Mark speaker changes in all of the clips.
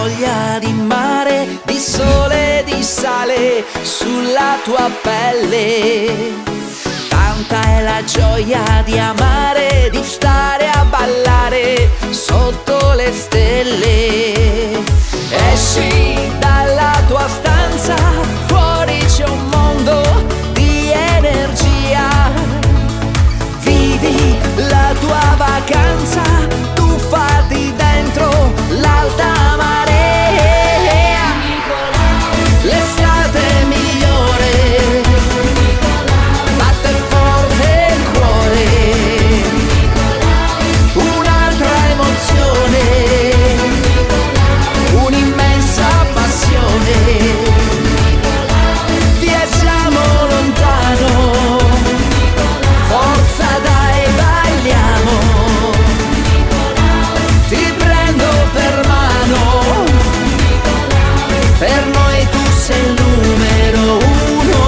Speaker 1: voglia di mare, di sole, di sale sulla tua pelle. Tanta è la gioia di amare, di stare a ballare sotto le stelle. Esci dalla tua stanza, fuori c'è un mondo di energia. Vivi la tua vacanza, tuffati dentro l'alta marea. L'estate è migliore, batte forte il cuore, un'altra emozione, un'immensa passione. Viaggiamo lontano, forza dai, balliamo. Ti prendo per mano, per noi tu sei il numero uno.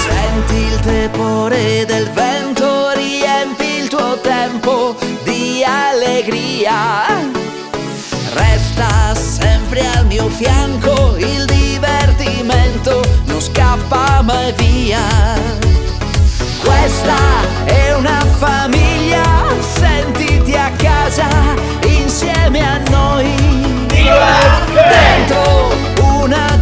Speaker 1: Senti il tepore del vento, riempi il tuo tempo di allegria. Resta sempre al mio fianco, il divertimento non scappa mai via. Questa è una famiglia, sentiti a casa insieme a noi. Dentro una